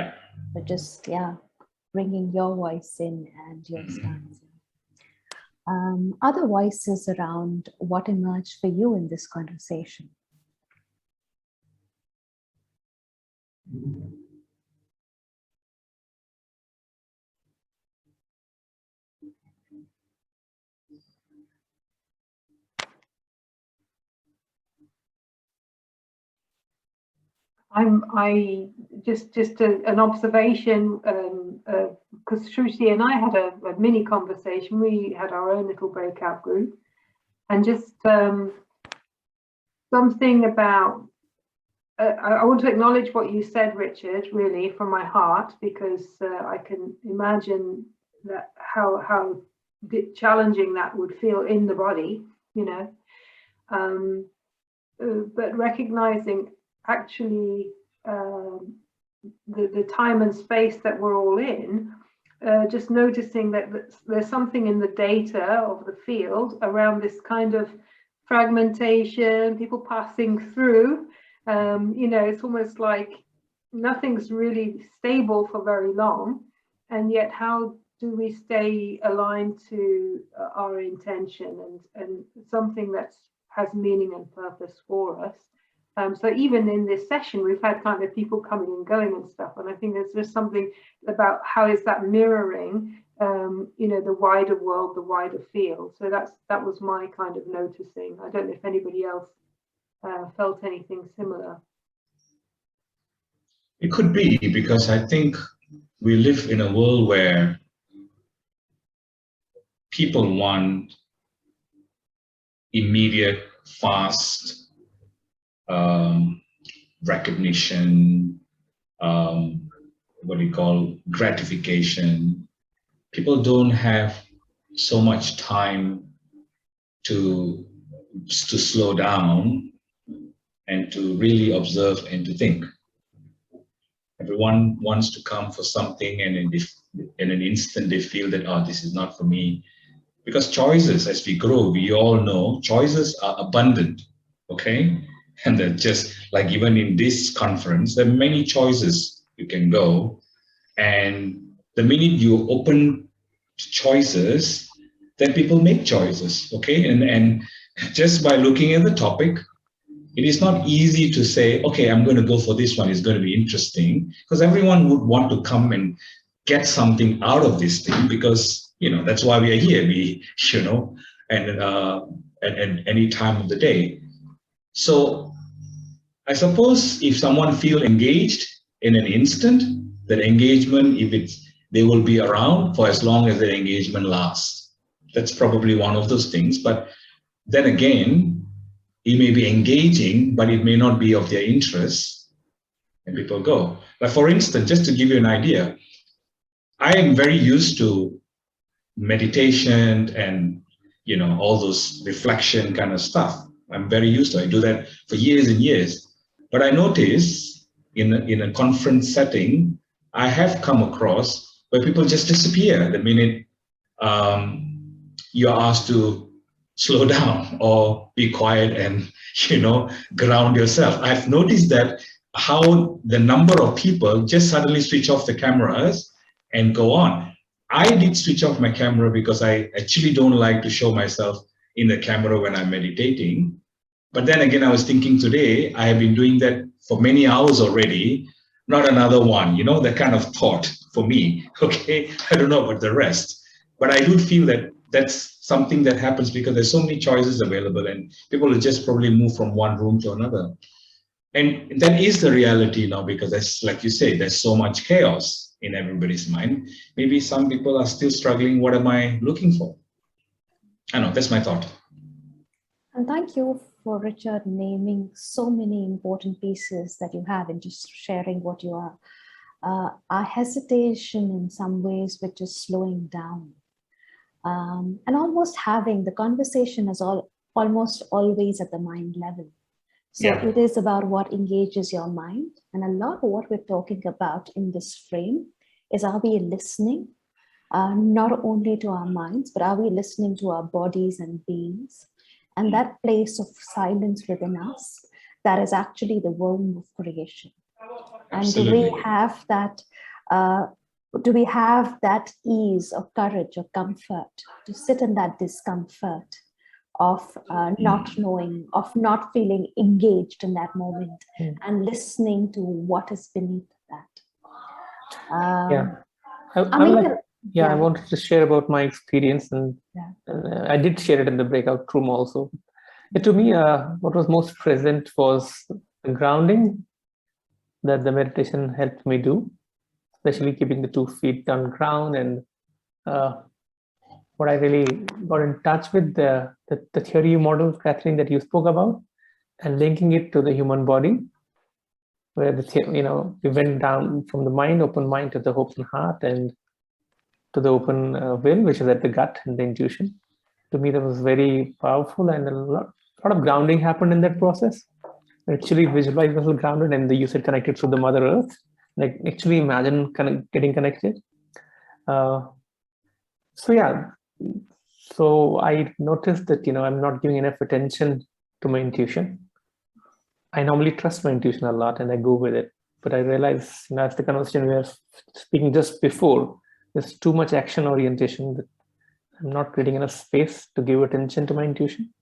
for just, bringing your voice in and your stance. Other voices around what emerged for you in this conversation? I just an observation, because Shruti and I had a mini conversation. We had our own little breakout group, and just something about. I want to acknowledge what you said, Richard, really from my heart, because I can imagine that how challenging that would feel in the body, but recognizing actually the time and space that we're all in, just noticing that there's something in the data of the field around this kind of fragmentation, people passing through. It's almost like nothing's really stable for very long, and yet how do we stay aligned to our intention and something that has meaning and purpose for us? So even in this session, we've had kind of people coming and going and stuff, and I think there's just something about how is that mirroring, the wider world, the wider field. So that was my kind of noticing. I don't know if anybody else felt anything similar. It could be, because I think we live in a world where people want immediate, fast recognition, what do you call, gratification. People don't have so much time to slow down and to really observe and to think. Everyone wants to come for something, and in an instant they feel that, oh, this is not for me. Because choices, as we grow, we all know choices are abundant, okay? And they're just like, even in this conference, there are many choices you can go. And the minute you open to choices, then people make choices, okay? And just by looking at the topic, it is not easy to say, okay, I'm going to go for this one. It's going to be interesting, because everyone would want to come and get something out of this thing, because, you know, that's why we are here. We, you know, and at any time of the day. So I suppose if someone feel engaged in an instant, that engagement, if it's, they will be around for as long as the engagement lasts. That's probably one of those things. But then again, it may be engaging, but it may not be of their interest, and people go. But for instance, just to give you an idea, I am very used to meditation and, you know, all those reflection kind of stuff. I'm very used to it. I do that for years and years. But I notice in a conference setting, I have come across where people just disappear the minute you're asked to slow down or be quiet and, you know, ground yourself. I've noticed that how the number of people just suddenly switch off the cameras and go on. I did switch off my camera because I actually don't like to show myself in the camera when I'm meditating. But then again, I was thinking today, I have been doing that for many hours already, not another one, you know, that kind of thought for me, okay? I don't know about the rest, but I do feel that that's something that happens because there's so many choices available, and people will just probably move from one room to another. And that is the reality now, because that's, like you say, there's so much chaos in everybody's mind. Maybe some people are still struggling. What am I looking for? I know, that's my thought. And thank you for Richard naming so many important pieces that you have and just sharing what you are. Our hesitation in some ways, which is slowing down. And almost having the conversation is almost always at the mind level. So Yeah. it is about what engages your mind. And a lot of what we're talking about in this frame is, are we listening not only to our minds, but are we listening to our bodies and beings? And that place of silence within us, that is actually the womb of creation. Absolutely. And do we have that ease or courage or comfort to sit in that discomfort of not knowing, of not feeling engaged in that moment, and listening to what is beneath that? Yeah. Yeah. I wanted to share about my experience, and I did share it in the breakout room also. To me, what was most present was the grounding that the meditation helped me do, especially keeping the 2 feet on ground. And what I really got in touch with, the theory model, Catherine, that you spoke about, and linking it to the human body, where we went down from the mind, open mind, to the open heart, and to the open will, which is at the gut and the intuition. To me, that was very powerful, and a lot of grounding happened in that process. Actually visualize myself grounded, and you said connected to the Mother Earth. Like, actually imagine getting connected. So I noticed that, I'm not giving enough attention to my intuition. I normally trust my intuition a lot and I go with it. But I realize, as the conversation we were speaking just before, there's too much action orientation that I'm not creating enough space to give attention to my intuition.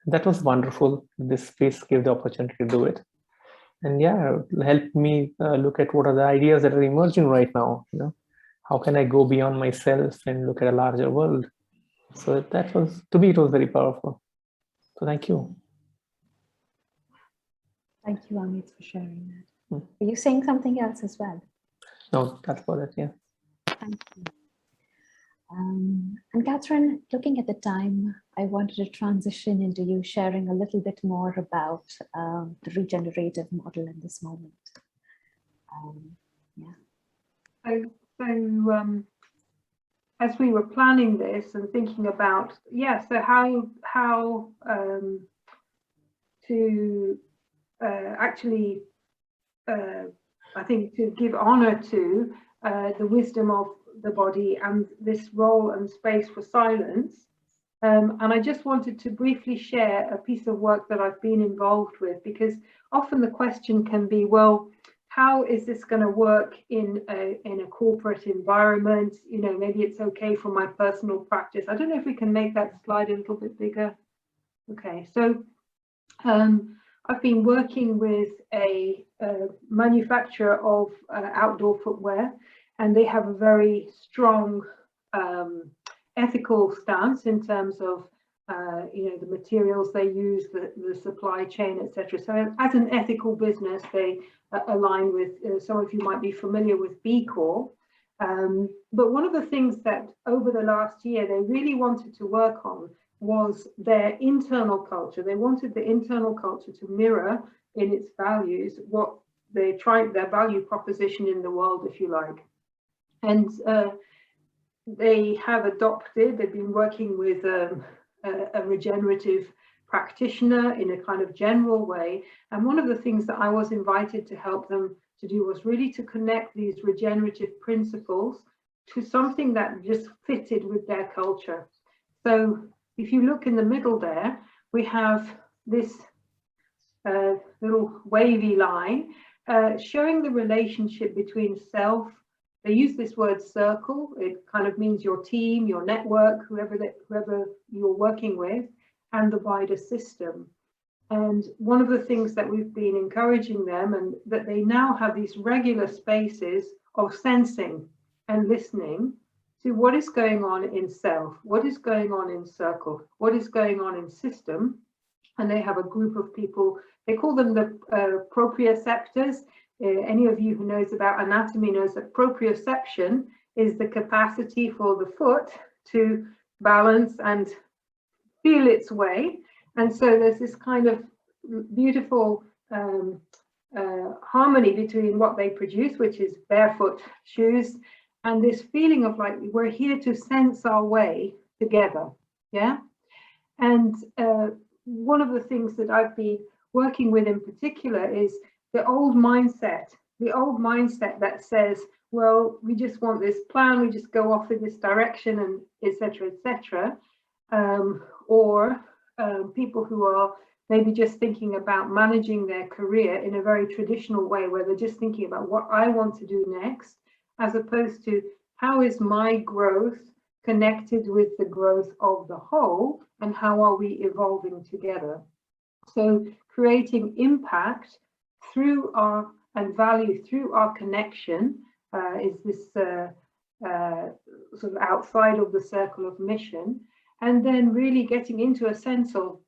That was wonderful. This space gave the opportunity to do it. And helped me look at what are the ideas that are emerging right now. How can I go beyond myself and look at a larger world? So that was, to me, it was very powerful. So thank you. Thank you, Amit, for sharing that. Were you saying something else as well? No, that's about it. Yeah. Thank you. And Catherine, looking at the time, I wanted to transition into you sharing a little bit more about the regenerative model in this moment. Yeah. So as we were planning this and thinking about, so how to actually, I think, to give honor to the wisdom of the body and this role and space for silence. And I just wanted to briefly share a piece of work that I've been involved with, because often the question can be, well, how is this going to work in a corporate environment? You know, maybe it's okay for my personal practice. I don't know if we can make that slide a little bit bigger. Okay, so I've been working with a manufacturer of outdoor footwear, and they have a very strong ethical stance in terms of you know, the materials they use, the supply chain, etc. So as an ethical business, they align with, some of you might be familiar with B Corp. But one of the things that over the last year they really wanted to work on was their internal culture. They wanted the internal culture to mirror in its values what they tried, their value proposition in the world, if you like. And they have adopted, they've been working with a regenerative practitioner in a kind of general way. And one of the things that I was invited to help them to do was really to connect these regenerative principles to something that just fitted with their culture. So if you look in the middle there, we have this little wavy line showing the relationship between self. They use this word circle. It kind of means your team, your network, whoever you're working with, and the wider system. And one of the things that we've been encouraging them, and that they now have these regular spaces of sensing and listening to what is going on in self, what is going on in circle, what is going on in system. And they have a group of people, they call them the proprioceptors. Any of you who knows about anatomy knows that proprioception is the capacity for the foot to balance and feel its way. And so there's this kind of beautiful harmony between what they produce, which is barefoot shoes, and this feeling of like, we're here to sense our way together. Yeah. And one of the things that I've been working with in particular is the old mindset that says, well, we just want this plan, we just go off in this direction, and etc. etc. Or people who are maybe just thinking about managing their career in a very traditional way, where they're just thinking about what I want to do next, as opposed to how is my growth connected with the growth of the whole, and how are we evolving together. So creating impact through our and value through our connection is this sort of outside of the circle of mission, and then really getting into a sense of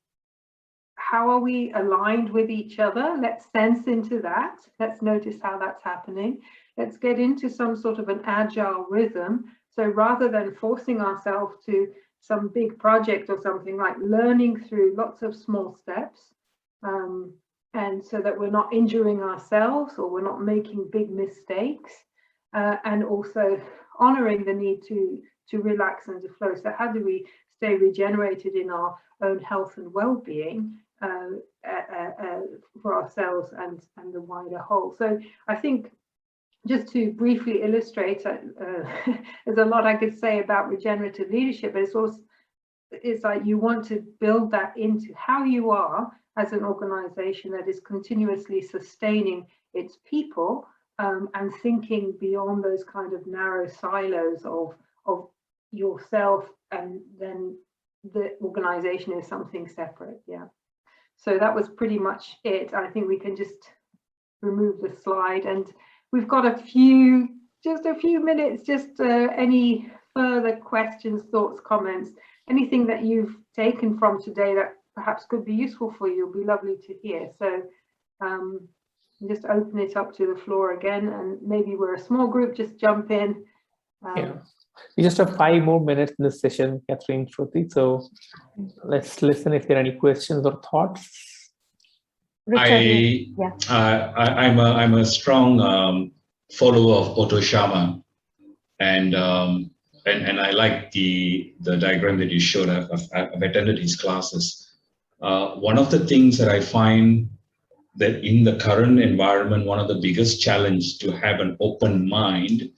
how are we aligned with each other. Let's sense into that. Let's notice how that's happening. Let's get into some sort of an agile rhythm. So rather than forcing ourselves to some big project or something, like learning through lots of small steps, and so that we're not injuring ourselves or we're not making big mistakes, and also honoring the need to relax and to flow. So how do we stay regenerated in our own health and well-being for ourselves and the wider whole? So I think, just to briefly illustrate, there's a lot I could say about regenerative leadership, but it's like you want to build that into how you are as an organization that is continuously sustaining its people, and thinking beyond those kind of narrow silos of yourself, and then the organization is something separate. Yeah. So that was pretty much it. I think we can just remove the slide, and we've got just a few minutes, just any further questions, thoughts, comments, anything that you've taken from today that perhaps could be useful for you. It'll be lovely to hear. So just open it up to the floor again, and maybe we're a small group, just jump in. Yeah, we just have 5 more minutes in this session, Katherine, Shruti. So let's listen if there are any questions or thoughts. Richard, yeah. I'm a strong follower of Otto Scharmer, and I like the diagram that you showed. I've attended his classes. One of the things that I find that in the current environment, one of the biggest challenge to have an open mind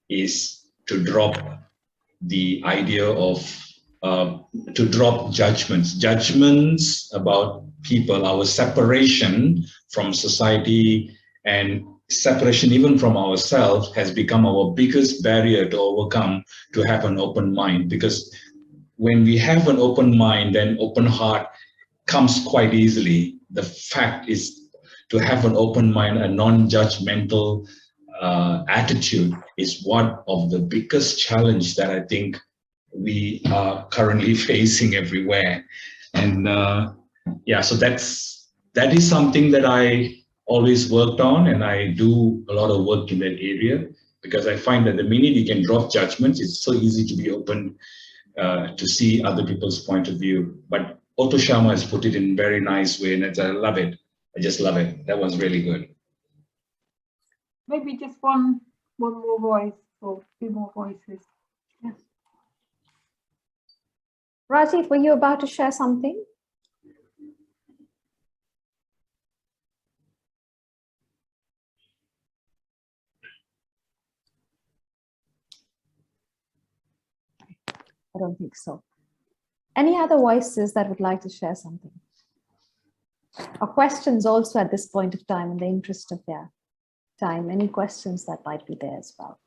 is to drop the idea of to drop judgments about people, our separation from society and separation even from ourselves has become our biggest barrier to overcome, to have an open mind. Because when we have an open mind, then open heart comes quite easily. The fact is, to have an open mind, a non-judgmental attitude is one of the biggest challenge that I think we are currently facing everywhere. And yeah, so that is something that I always worked on, and I do a lot of work in that area, because I find that the minute you can drop judgments, it's so easy to be open to see other people's point of view. But Otto Scharmer has put it in a very nice way, and I love it. I just love it. That was really good. Maybe just one more voice or 2 more voices. Yes. Rajiv, were you about to share something? I don't think so. Any other voices that would like to share something? Or questions also at this point of time, in the interest of their time? Any questions that might be there as well?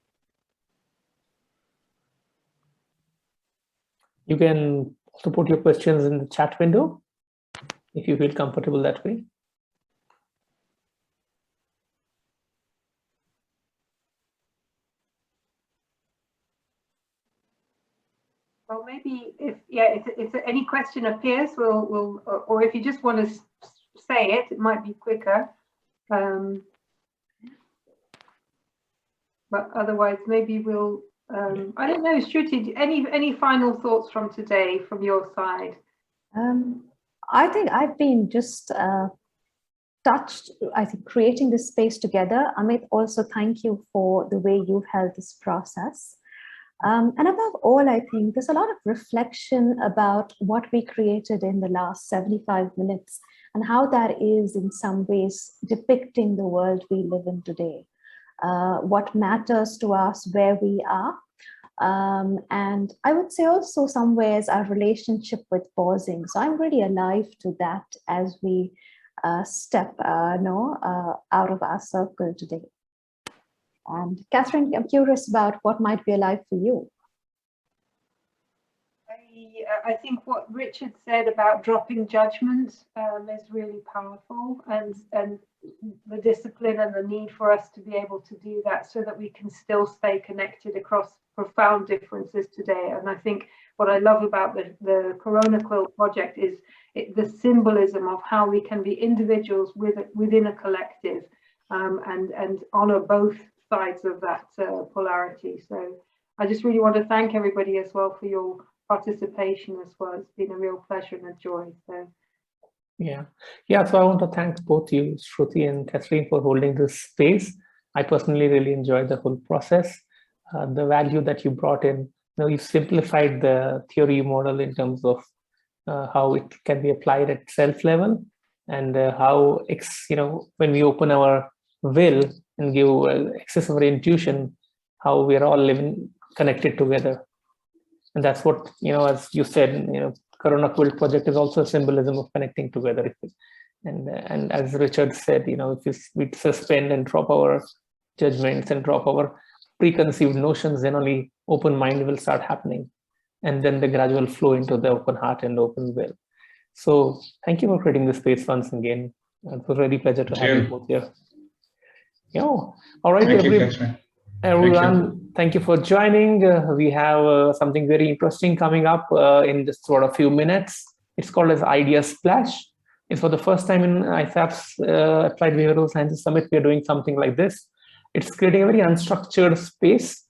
You can also put your questions in the chat window if you feel comfortable that way. Well, maybe if any question appears, we'll or if you just want to say it, it might be quicker. But otherwise, maybe we'll. I don't know, Shruti. Any final thoughts from today from your side? I think I've been just touched. I think creating this space together. Amit, also thank you for the way you've held this process. And above all, I think there's a lot of reflection about what we created in the last 75 minutes and how that is in some ways depicting the world we live in today, what matters to us, where we are. And I would say also some ways our relationship with pausing. So I'm really alive to that as we step out of our circle today. And Katherine, I'm curious about what might be alive for you. I think what Richard said about dropping judgment is really powerful, and the discipline and the need for us to be able to do that so that we can still stay connected across profound differences today. And I think what I love about the Corona Quilt project is the symbolism of how we can be individuals within a collective, and honor both sides of that polarity. So I just really want to thank everybody as well for your participation as well. It's been a real pleasure and a joy. So so I want to thank both you, Shruti and Katherine, for holding this space. I personally really enjoyed the whole process. The value that you brought in, you simplified the theory model in terms of how it can be applied at self level, and how when we open our will and give access of our intuition, how we are all living connected together. And that's what, as you said, Corona Quilt project is also a symbolism of connecting together. And as Richard said, if we suspend and drop our judgments and drop our preconceived notions, then only open mind will start happening. And then the gradual flow into the open heart and open will. So thank you for creating this space once again. It was really a pleasure to have you both here. All right, everyone, thank you for joining. We have something very interesting coming up in just sort of few minutes. It's called as Idea Splash. It's for the first time in ISAP's Applied Behavioral Sciences Summit, we are doing something like this. It's creating a very unstructured space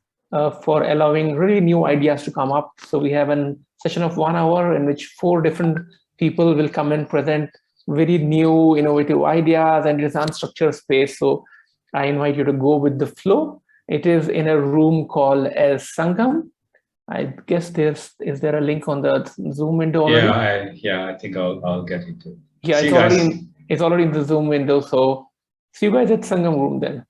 for allowing really new ideas to come up. So we have a session of 1 hour in which 4 different people will come and present very new, innovative ideas, and it's an unstructured space. So I invite you to go with the flow. It is in a room called as Sangam. I guess is there a link on the Zoom window already? Yeah, I think I'll get into it. Yeah, it's already in the Zoom window. So see you guys at Sangam room then.